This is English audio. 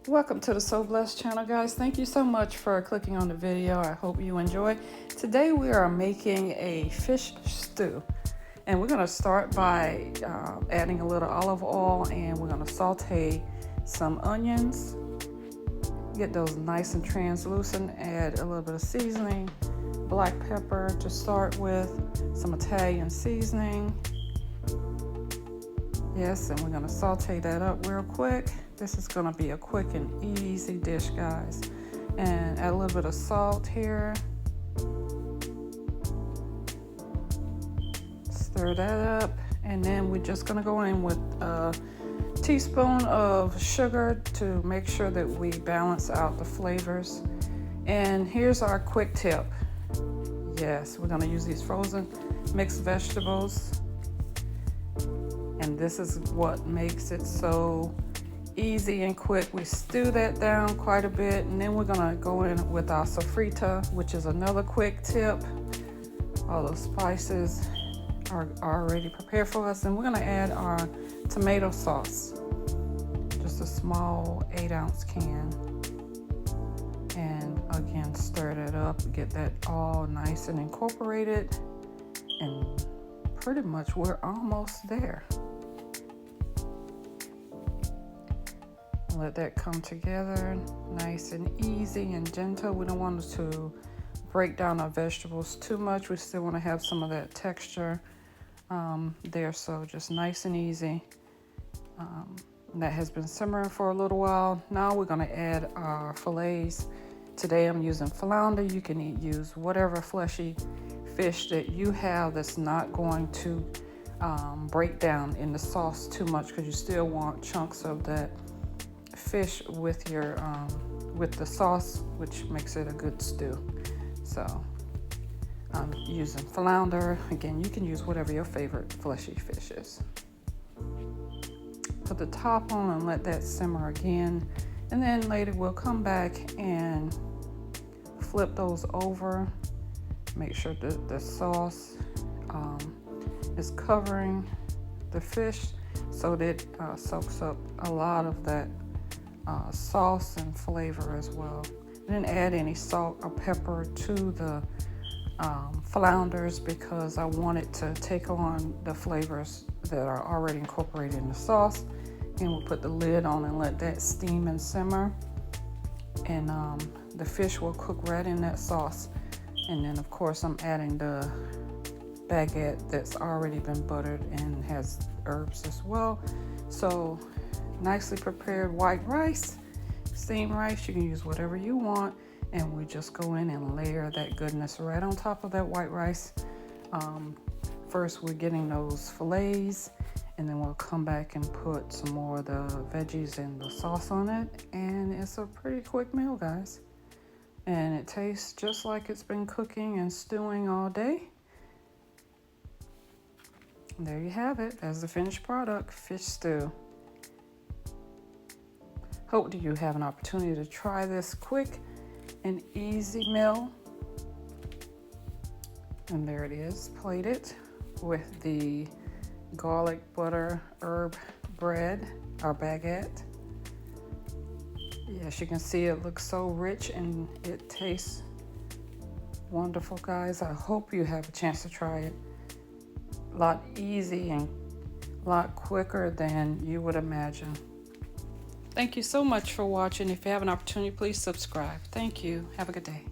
Welcome to the SoBlezz channel, guys. Thank you so much for clicking on the video. I hope you enjoy. Today we are making a fish stew, and we're going to start by adding a little olive oil, and we're going to saute some onions, get those nice and translucent, add a little bit of seasoning, black pepper to start with, some Italian seasoning. Yes, and we're going to saute that up real quick. This is going to be a quick and easy dish, guys. And add a little bit of salt here. Stir that up. And then we're just going to go in with a teaspoon of sugar to make sure that we balance out the flavors. And here's our quick tip. Yes, we're going to use these frozen mixed vegetables. And this is what makes it so easy and quick. We stew that down quite a bit, and then we're gonna go in with our sofrita, which is another quick tip. All those spices are already prepared for us, and we're gonna add our tomato sauce, just a small 8-ounce can. And again, stir that up, get that all nice and incorporated, and pretty much we're almost there. Let that come together nice and easy and gentle. We don't want it to break down our vegetables too much. We still want to have some of that texture there, so just nice and easy. That has been simmering for a little while. Now we're going to add our fillets. Today I'm using flounder. You can use whatever fleshy fish that you have that's not going to break down in the sauce too much, because you still want chunks of that fish with your with the sauce, which makes it a good stew. So I'm using flounder. Again, you can use whatever your favorite fleshy fish is. Put the top on and let that simmer again, and then later we'll come back and flip those over. Make sure that the sauce is covering the fish so that it soaks up a lot of that sauce and flavor as well. And then add any salt or pepper to the flounders, because I want it to take on the flavors that are already incorporated in the sauce. And we'll put the lid on and let that steam and simmer, and the fish will cook right in that sauce. And then of course I'm adding the baguette that's already been buttered and has herbs as well. So nicely prepared white rice, steamed rice, you can use whatever you want, and we just go in and layer that goodness right on top of that white rice. First we're getting those fillets, and then we'll come back and put some more of the veggies and the sauce on it, and it's a pretty quick meal, guys. And it tastes just like it's been cooking and stewing all day. And there you have it as the finished product, fish stew. Hope you have an opportunity to try this quick and easy meal. And there it is, plated with the garlic butter herb bread, our baguette. Yes, you can see it looks so rich and it tastes wonderful, guys. I hope you have a chance to try it. A lot easy and a lot quicker than you would imagine. Thank you so much for watching. If you have an opportunity, please subscribe. Thank you. Have a good day.